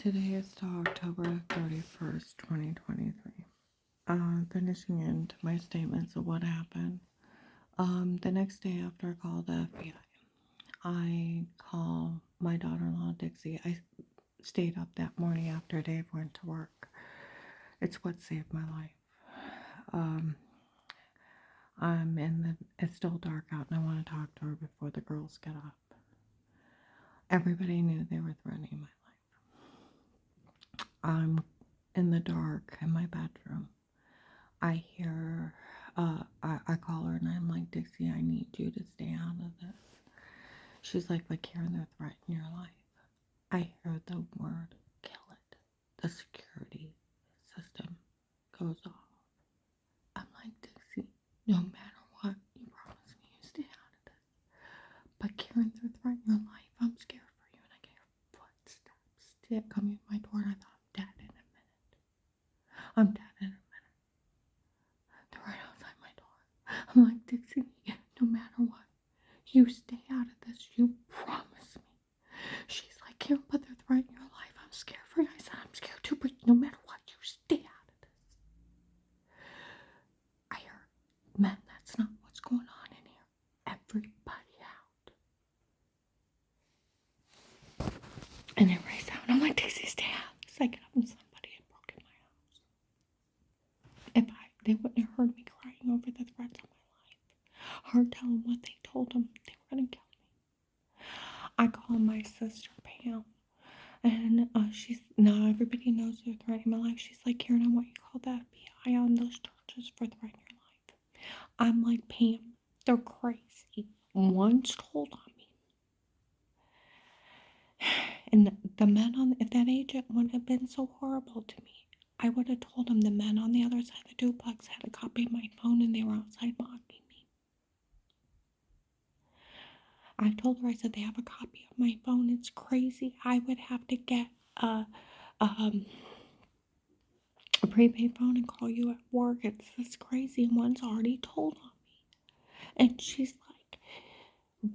Today is October 31st, 2023. Finishing into my statements of what happened. The next day after I called the FBI, I call my daughter-in-law, Dixie. I stayed up that morning after Dave went to work. It's what saved my life. Um, it's still dark out and I want to talk to her before the girls get up. Everybody knew they were threatening my life. I'm in the dark in my bedroom. I hear, I call her and I'm like, Dixie, I need you to stay out of this. She's like, but Karen, they're threatening your life. I hear the word, kill it. The security system goes off. I'm like, Dixie, no matter what, you promise me you stay out of this. But Karen, they're threatening your life. I'm scared for you. And I get footsteps coming to my door and I thought, I'm dead in a minute. I'm dead in a minute. They're right outside my door. I'm like, Dixie, no matter what, you stay out of this. You promise me. She's like, Karen, but they're threatening your life. I'm scared for you. I said, I'm scared too, but no matter what, you stay out of this. I heard, man, that's not what's going on in here. Everybody out. And everybody's out. I'm like, Dixie, stay out. It's like somebody had broken my house. They wouldn't have heard me crying over the threats on my life. Her telling what they told them, they were going to kill me. I call my sister Pam, and now everybody knows they're threatening my life. She's like, Karen, I want you to call the FBI on those charges for threatening your life. I'm like, Pam, they're crazy. One's told on me. And the men if that agent wouldn't have been so horrible to me, I would have told him the men on the other side of the duplex had a copy of my phone and they were outside mocking me. I told her, I said, they have a copy of my phone. It's crazy. I would have to get a prepaid phone and call you at work. It's this crazy. And one's already told on me. And she's like,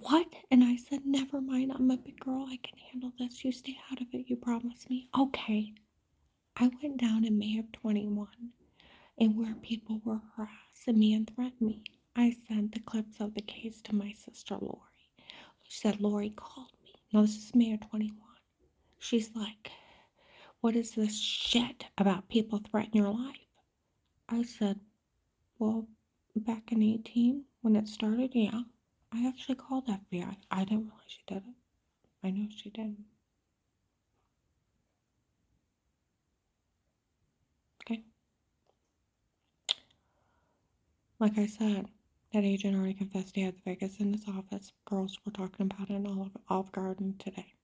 what? And I said, never mind. I'm a big girl. I can handle this. You stay out of it. You promise me. Okay. I went down in May of 21 and where people were harassing me and threatening me. I sent the clips of the case to my sister Lori. She said, Lori called me. No, this is May of 21. She's like, what is this shit about people threatening your life? I said, well, back in 18, when it started, yeah, I actually called FBI. I didn't realize she did it. I know she did. Okay. Like I said, that agent already confessed he had the Vegas in his office. Girls were talking about it in Olive Garden today.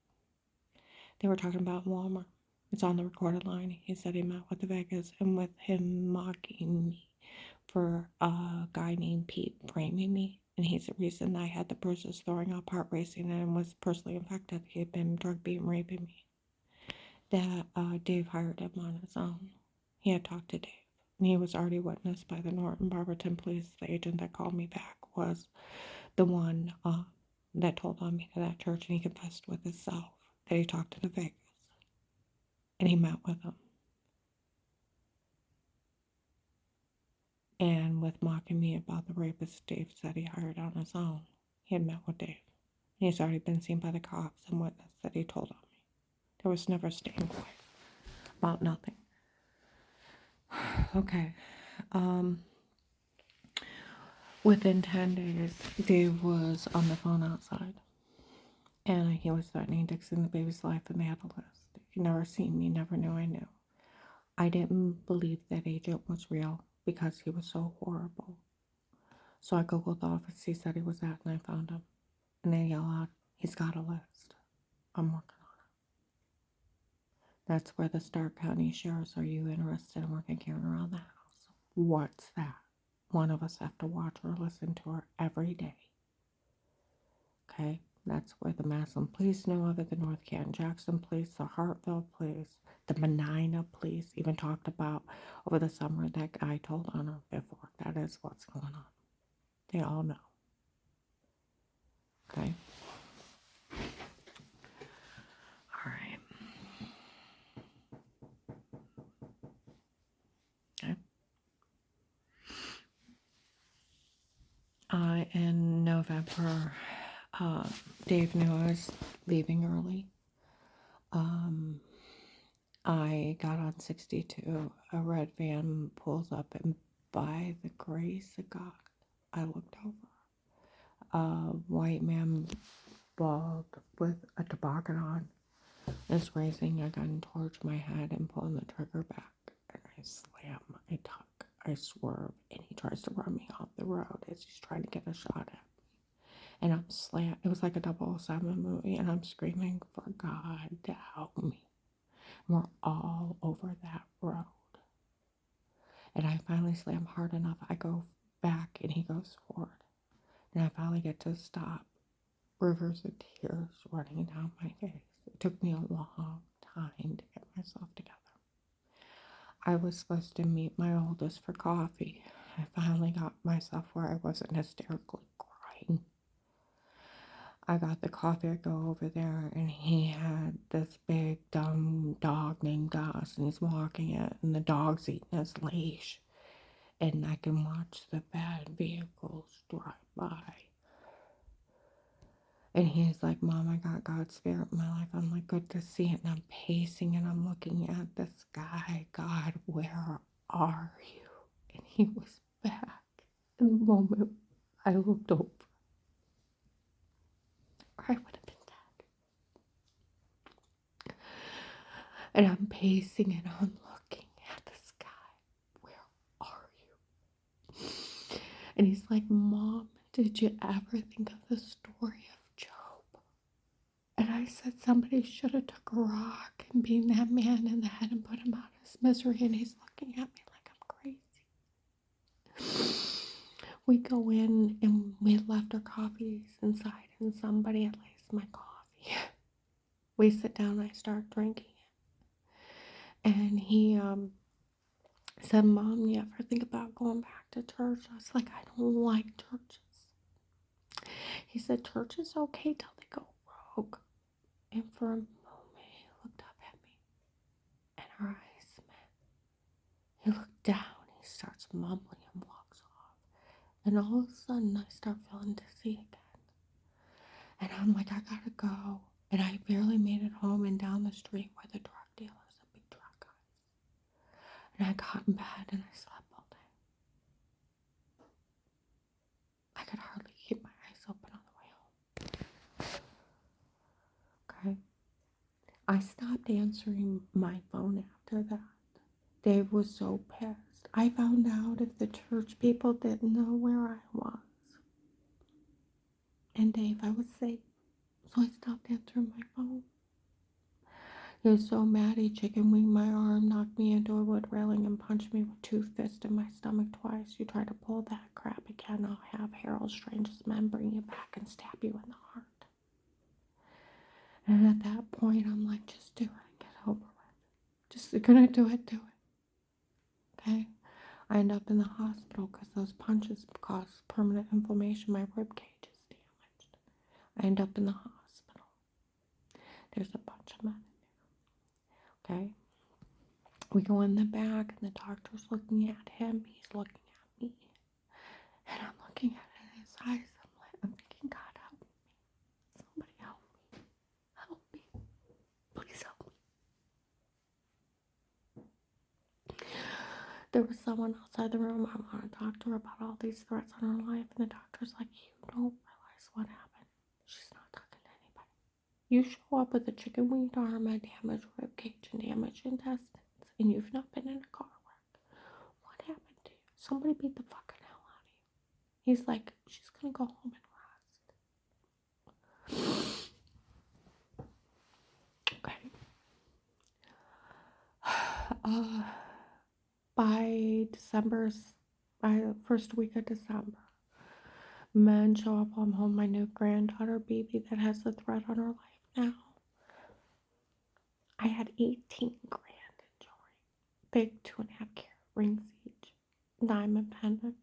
They were talking about Walmart. It's on the recorded line. He said he met with the Vegas and with him mocking me for a guy named Pete framing me. And he's the reason I had the bruises, throwing up, heart racing, and was personally infected. He had been drug beating, raping me. That Dave hired him on his own. He had talked to Dave. And he was already witnessed by the Norton Barberton police. The agent that called me back was the one that told on me to that church, and he confessed with himself that he talked to the Vegas. And he met with him. And with mocking me about the rapist Dave said he hired on his own, he had met with Dave. And he's already been seen by the cops and witnessed that he told on me. There was never staying quiet about nothing. Okay. Within 10 days, Dave was on the phone outside. And he was threatening Dixie and the baby's life, and they had a list. If you never seen me, never knew I knew. I didn't believe that agent was real because he was so horrible. So I googled the office he said he was at, and I found him. And they yell out, he's got a list. I'm working on it. That's where the Stark County Sheriffs, are you interested in working Karen around the house? What's that? One of us have to watch or listen to her every day. Okay? That's where the Massillon Police knew of it, the North Canton Jackson Police, the Hartville Police, the Menina Police even talked about over the summer that guy told on her before. That is what's going on. They all know. Okay? Alright. November, Dave knew I was leaving early. I got on 62. A red van pulls up, and by the grace of God, I looked over. A white man, bald, with a toboggan on, is raising a gun towards my head and pulling the trigger back. And I slam, I tuck, I swerve, and he tries to run me off the road as he's trying to get a shot at me. And I'm slam. It was like a 007 movie, and I'm screaming for God to help me. We're all over that road. And I finally slam hard enough. I go back, and he goes forward. And I finally get to stop. Rivers of tears running down my face. It took me a long time to get myself together. I was supposed to meet my oldest for coffee. I finally got myself where I wasn't hysterically crying. I got the coffee, I go over there, and he had this big dumb dog named Gus, and he's walking it, and the dog's eating his leash. And I can watch the bad vehicles drive by. And he's like, Mom, I got God's spirit in my life. I'm like, good to see it. And I'm pacing and I'm looking at the sky. God, where are you? And he was back. In the moment I looked over, or I would have been dead. And I'm pacing and I'm looking at the sky. Where are you? And he's like, Mom, did you ever think of the story of Job? And I said somebody should have took a rock and beat that man in the head and put him out of his misery. And he's looking at me like I'm crazy. We go in and we left our coffees inside, and somebody had laced my coffee. We sit down, I start drinking it. And he said, Mom, you ever think about going back to church? I was like, I don't like churches. He said, church is okay till they go rogue. And for a moment, he looked up at me, and our eyes met. He looked down, he starts mumbling and walks off. And all of a sudden, I start feeling dizzy again. And I'm like, I gotta go. And I barely made it home, and down the street were the drug dealers and big drug guys. And I got in bed and I slept all day. I could hardly keep my eyes open on the way home. Okay? I stopped answering my phone after that. Dave was so pissed. I found out if the church people didn't know where I was. And Dave, I was safe. So I stopped answering my phone. He was so mad he chicken winged my arm, knocked me into a wood railing, and punched me with 2 fists in my stomach twice. You try to pull that crap again, I'll have Harold Strange's men bring you back and stab you in the heart. And at that point, I'm like, just do it and get over it. Just gonna do it, do it. Okay? I end up in the hospital because those punches cause permanent inflammation. My rib cage is damaged. I end up in the hospital. There's a bunch of men in there. Okay? We go in the back, and the doctor's looking at him. He's looking at me. And I'm looking at his eyes. I'm thinking, God, help me. Somebody help me. Help me. Please help me. There was someone outside the room. I want to talk to her about all these threats on her life. And the doctor's like, you don't realize what happened. She's not talking to anybody. You show up with a chicken winged arm, a damaged rib cage, and damaged intestines, and you've not been in a car wreck. What happened to you? Somebody beat the fucking hell out of you. He's like, she's gonna go home and rest. Okay. By first week of December, men show up. I'm home. My new granddaughter, baby, that has a threat on her life now. I had 18 grand in jewelry. Big 2.5 carat rings each. Diamond pendant.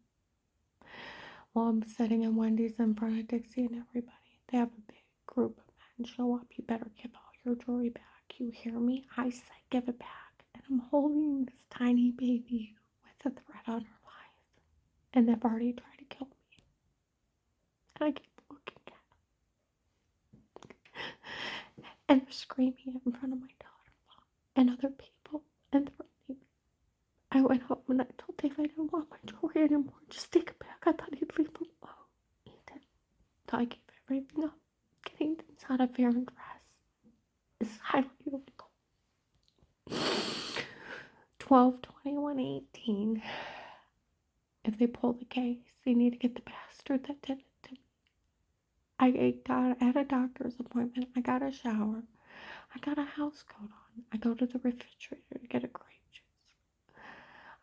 While I'm sitting in Wendy's in front of Dixie and everybody, they have a big group of men show up. You better give all your jewelry back. You hear me? I say give it back. And I'm holding this tiny baby with a threat on her life. And they've already tried to kill me. And I can't And they're screaming in front of my daughter and other people and threatening me. I went home and I told Dave I didn't want my jewelry anymore. Just take it back. I thought he'd leave it alone. He didn't. So I gave everything up. Getting things out of Aaron dress is highly illegal. 12/21/18. If they pull the case, they need to get the bastard that did it to me. I had a doctor's appointment. I got a shower. I got a house coat on. I go to the refrigerator to get a grape juice.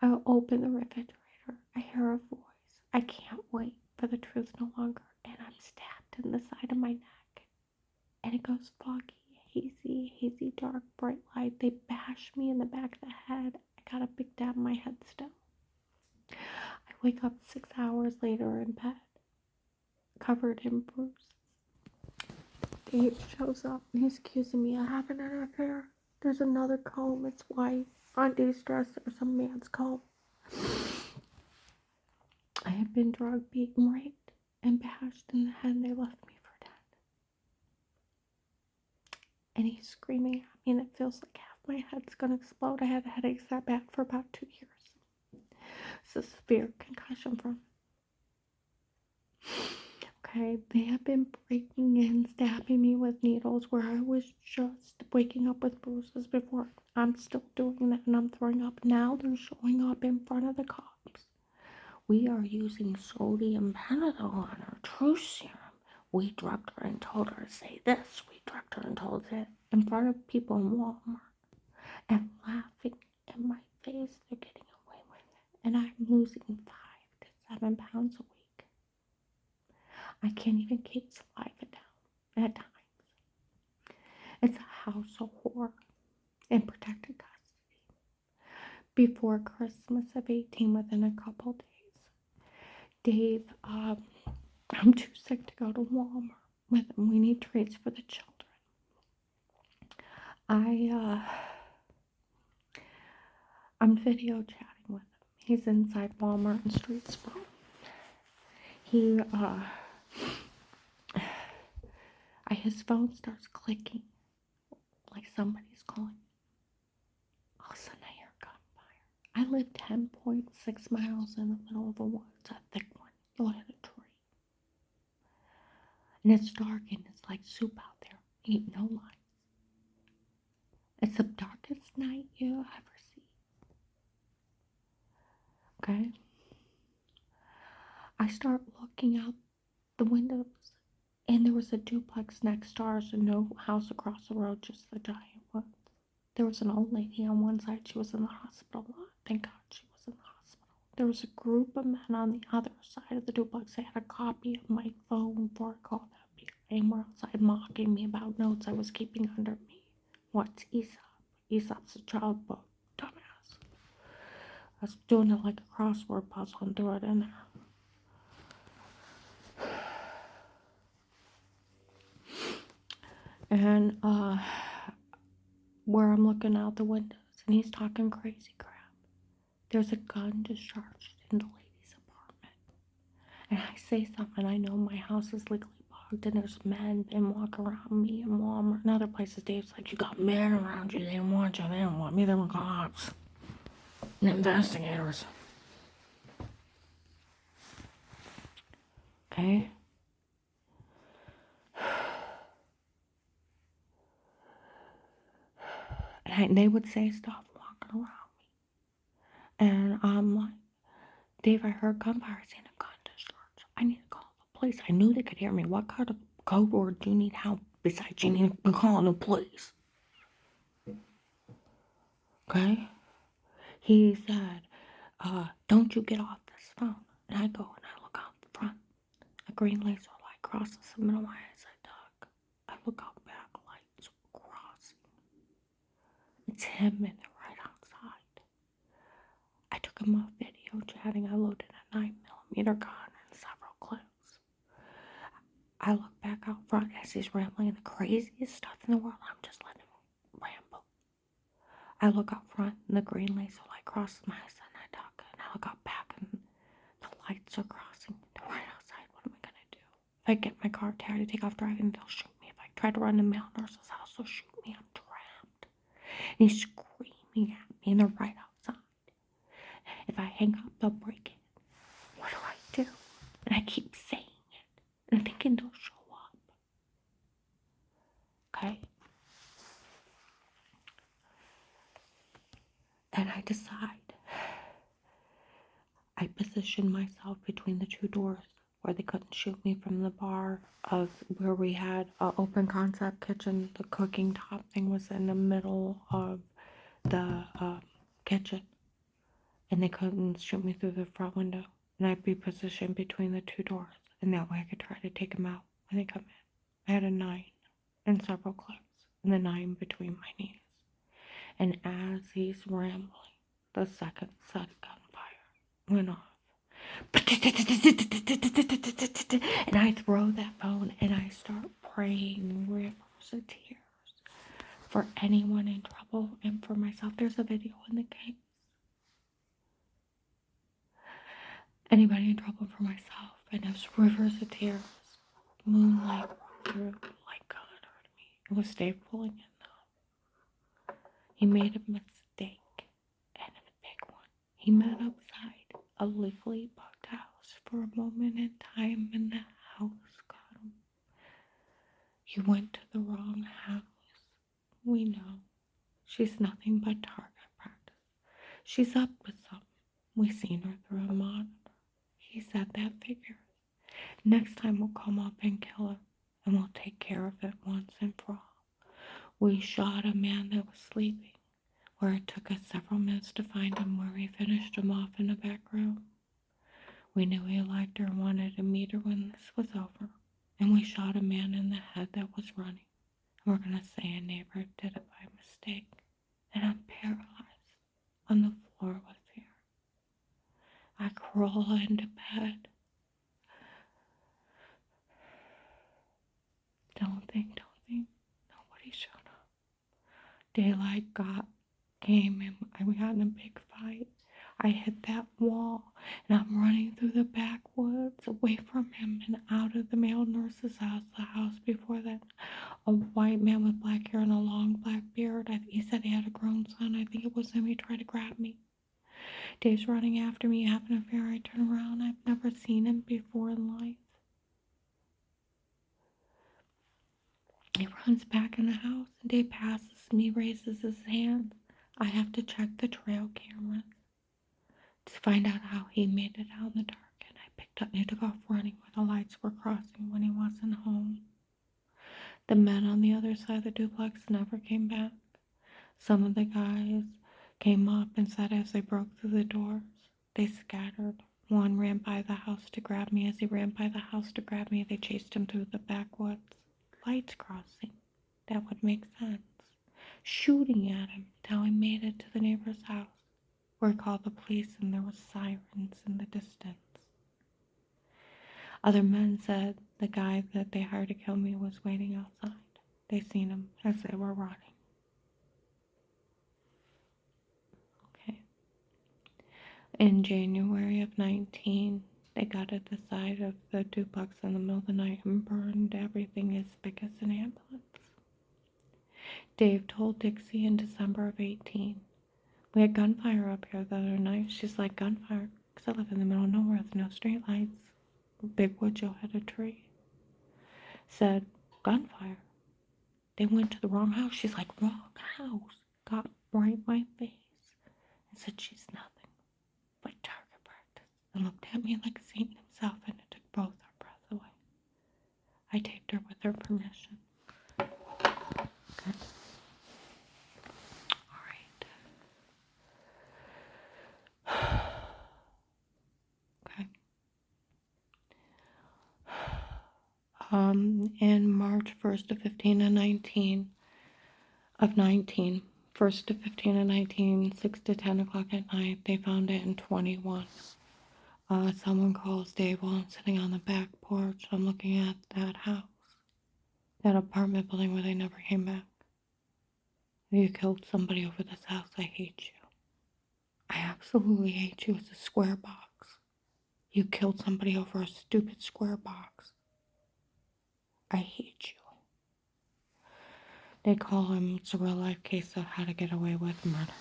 I open the refrigerator. I hear a voice. I can't wait for the truth no longer. And I'm stabbed in the side of my neck. And it goes foggy, hazy, dark, bright light. They bash me in the back of the head. I got a big dab on my head still. I wake up 6 hours later in bed, covered in bruises. Dave shows up and he's accusing me of having an affair. There's another comb, it's white. On Dave's dress, there's some man's comb. I had been drugged, beaten, raped, and bashed in the head, and they left me for dead. And he's screaming at me, and it feels like half my head's gonna explode. I had headaches that bad for about 2 years. It's a severe concussion from it. Okay, they have been breaking in, stabbing me with needles where I was just waking up with bruises before. I'm still doing that and I'm throwing up. Now they're showing up in front of the cops. We are using sodium Benadryl on her true serum. We drugged her and told her to say this. We drugged her and told it in front of people in Walmart. And laughing in my face, they're getting away with it. And I'm losing 5 to 7 pounds a week. I can't even keep saliva down at times. It's a house of horror in protected custody. Before Christmas of 18, within a couple days, Dave, I'm too sick to go to Walmart with him. We need treats for the children. I'm video chatting with him. He's inside Walmart in Streetsboro. His phone starts clicking like somebody's calling. All of a sudden I hear gunfire. I live 10.6 miles in the middle of the woods, a thick one. You'll hit a tree. And it's dark and it's like soup out there. Ain't no lights. It's the darkest night you'll ever see. Okay? I start looking out the windows, and there was a duplex next to ours and no house across the road, just the giant woods. There was an old lady on one side. She was in the hospital. Thank God she was in the hospital. There was a group of men on the other side of the duplex. They had a copy of my phone before I called that people. And were outside mocking me about notes I was keeping under me. What's Aesop? Aesop's a child book. Dumbass. I was doing it like a crossword puzzle and threw it in there. And where I'm looking out the windows and he's talking crazy crap. There's a gun discharged in the lady's apartment. And I say something, I know my house is legally bugged and there's men been walking around me in Walmart and other places. Dave's like, you got men around you, they didn't want you, they didn't want me, they were cops and investigators. Okay? And they would say stuff walking around me. And I'm like, Dave, I heard gunfire, seen a gun discharge. I need to call the police. I knew they could hear me. What kind of code word do you need help besides you need to call the police? Okay? He said, don't you get off this phone. And I go and I look out the front. A green laser light crosses the middle of my eyes. I duck. I look out back, lights crossing. It's him and they're right outside. I took him off video chatting. I loaded a 9mm gun and several clips. I look back out front as he's rambling the craziest stuff in the world. I'm just letting him ramble. I look out front and the green laser light crosses my eyes and I duck. And I look out back and the lights are crossing. They're right outside. What am I going to do? If I get my car tired to take off driving, they'll shoot me if I tried to run to mail nurse's house, so shoot me, I'm trapped. And he's screaming at me, and they're right outside. If I hang up, they'll break it. What do I do? And I keep saying it, and thinking they'll show up. Okay? And I decide. I position myself between the two doors where they couldn't shoot me from the bar of where we had an open concept kitchen. The cooking top thing was in the middle of the kitchen, and they couldn't shoot me through the front window. And I'd be positioned between the two doors, and that way I could try to take them out when they come in. I had a 9 and several clips, and the 9 between my knees. And as he's rambling, the second set of gunfire went off. And I throw that phone and I start praying rivers of tears for anyone in trouble and for myself. There's a video in the case. Anybody in trouble for myself, and there's rivers of tears. Moonlight broke through like God heard me. It was Dave pulling in though. He made a mistake, and a big one. He met outside a legally bugged house for a moment in time, and the house got him. You went to the wrong house. We know. She's nothing but target practice. She's up with something. We seen her through a monitor. He said that figures. Next time we'll come up and kill her, and we'll take care of it once and for all. We shot a man that was sleeping, where it took us several minutes to find him, where we finished him off in the back room. We knew he liked her and wanted to meet her when this was over, and we shot a man in the head that was running. And we're going to say a neighbor did it by mistake, and I'm paralyzed on the floor with fear. I crawl into bed. Don't think. Nobody showed up. Daylight came and we got in a big fight. I hit that wall and I'm running through the backwoods away from him and out of the male nurse's house, the house before that. A white man with black hair and a long black beard. He said he had a grown son. I think it was him. He tried to grab me. Dave's running after me, having a fear. I turn around. I've never seen him before in life. He runs back in the house, and Dave passes me, raises his hand. I have to check the trail cameras to find out how he made it out in the dark, and he took off running when the lights were crossing when he wasn't home. The men on the other side of the duplex never came back. Some of the guys came up and said as they broke through the doors, they scattered. One ran by the house to grab me. As he ran by the house to grab me, they chased him through the backwoods. Lights crossing. That would make sense. Shooting at him until he made it to the neighbor's house, where he called the police and there was sirens in the distance. Other men said the guy that they hired to kill me was waiting outside. They seen him as they were running. Okay. In January of 19, they got at the side of the duplex in the middle of the night and burned everything as big as an ambulance. Dave told Dixie in December of 18, we had gunfire up here the other night. She's like, gunfire? Because I live in the middle of nowhere with no street lights. Big wood Joe had a tree. Said, gunfire? They went to the wrong house. She's like, wrong house. Got right in my face and said she's nothing but target practice, and looked at me like Satan himself, and it took both our breath away. I taped her with her permission. Okay. Okay. In March 1st of 15 and 19, 1st to 15 and 19, 6 to 10 o'clock at night, they found it in 21. Someone calls Dave while I'm sitting on the back porch. I'm looking at that house, that apartment building where they never came back. You killed somebody over this house. I hate you. I absolutely hate you. It's a square box. You killed somebody over a stupid square box. I hate you. They call him, it's a real life case of how to get away with murder.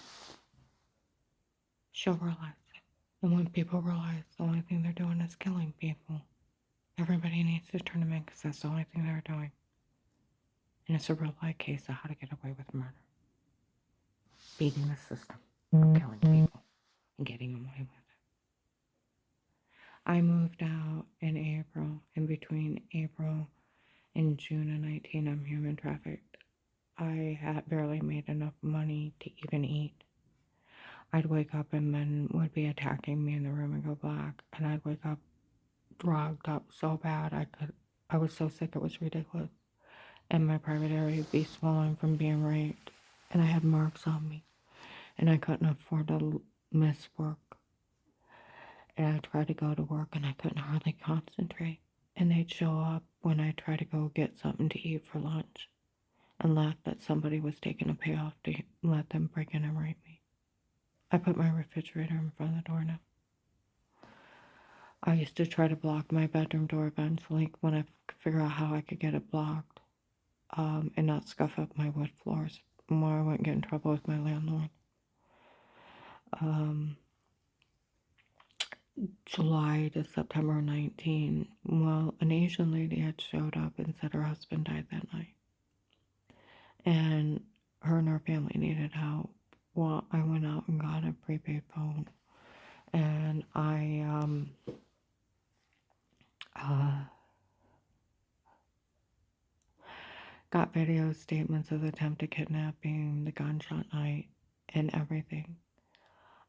She'll realize it. And when people realize the only thing they're doing is killing people, everybody needs to turn them in because that's the only thing they're doing. And it's a real life case of how to get away with murder. Beating the system of killing people and getting away with it. I moved out in April, and between April and June of 19, I'm human trafficked. I had barely made enough money to even eat. I'd wake up and men would be attacking me in the room and go black, and I'd wake up drugged up so bad I was so sick it was ridiculous. And my private area would be swollen from being raped, and I had marks on me, and I couldn't afford to miss work. And I tried to go to work and I couldn't hardly concentrate. And they'd show up when I tried to go get something to eat for lunch and laugh that somebody was taking a payoff to let them break in and rape me. I put my refrigerator in front of the door now. I used to try to block my bedroom door eventually when I could figure out how I could get it blocked and not scuff up my wood floors more I wouldn't get in trouble with my landlord. July to September 19, well, an Asian lady had showed up and said her husband died that night. And her family needed help. Well, I went out and got a prepaid phone. And I got video statements of the attempted kidnapping, the gunshot night, and everything.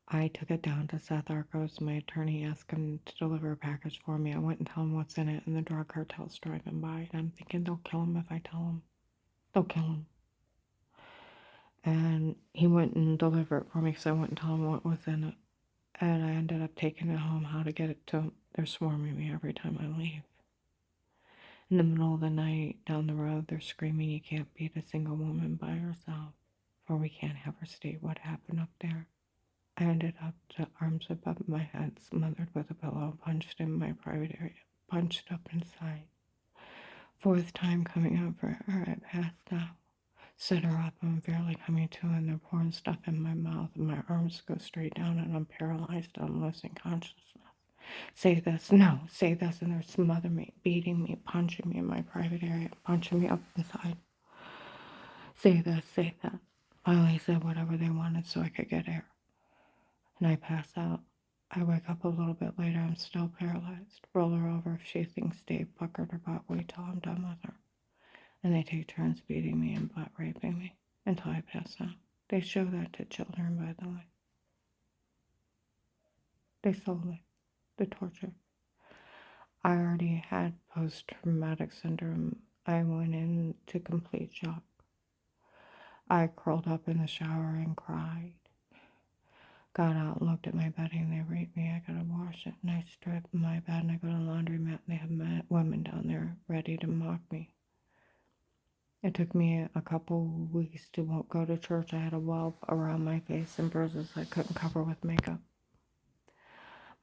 I took it down to Seth Arcos, my attorney, asked him to deliver a package for me. I went and tell him what's in it, and the drug cartel's driving by. And I'm thinking they'll kill him if I tell him. They'll kill him. And he went and delivered it for me because I went and told him what was in it. And I ended up taking it home, how to get it to him. They're swarming me every time I leave. In the middle of the night, down the road, they're screaming, you can't beat a single woman by herself, for we can't have her state what happened up there. I ended up to arms above my head, smothered with a pillow, punched in my private area, punched up inside. Fourth time coming up for her, I passed out. Set her up, I'm barely coming to, and they're pouring stuff in my mouth, and my arms go straight down, and I'm paralyzed, I'm losing consciousness. Say this, no, say this, and they're smothering me, beating me, punching me in my private area, punching me up inside. Say this, say that. Finally said whatever they wanted so I could get air. And I pass out. I wake up a little bit later, I'm still paralyzed. Roll her over if she thinks Dave puckered her butt, wait till I'm done with her. And they take turns beating me and butt raping me until I pass out. They show that to children, by the way. They sold it, the torture. I already had post-traumatic syndrome. I went into complete shock. I curled up in the shower and cried. Got out and looked at my bedding. They raped me. I gotta wash it. And I strip my bed and I go to the laundromat and they have women down there ready to mock me. It took me a couple weeks to go to church. I had a welt around my face and bruises I couldn't cover with makeup.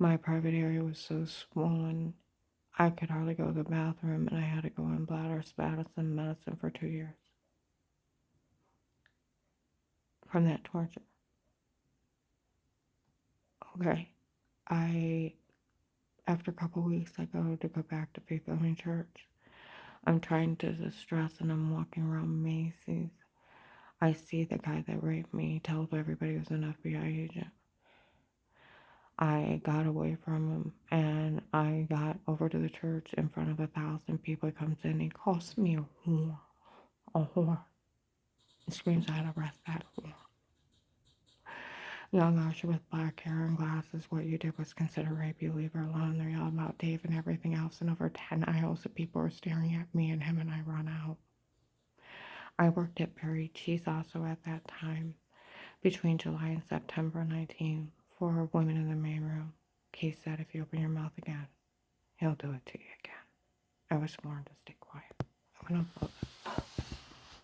My private area was so swollen, I could hardly go to the bathroom, and I had to go on bladder spasm and medicine for 2 years from that torture. Okay, after a couple weeks, I go back to Faith Living Church. I'm trying to distress, and I'm walking around Macy's. I see the guy that raped me, tells everybody he was an FBI agent. I got away from him, and I got over to the church in front of 1,000 people. He comes in, he calls me a whore. A whore. He screams, I had to arrest that whore. Young Usher with black hair and glasses, what you did was considered rape, you leave her alone. They're yelling about Dave and everything else, and over 10 aisles of people were staring at me and him, and I run out. I worked at Perry Cheese also at that time, between July and September 19, for women in the main room. Keith said, if you open your mouth again, he'll do it to you again. I was warned to stay quiet. I'm going to upload this.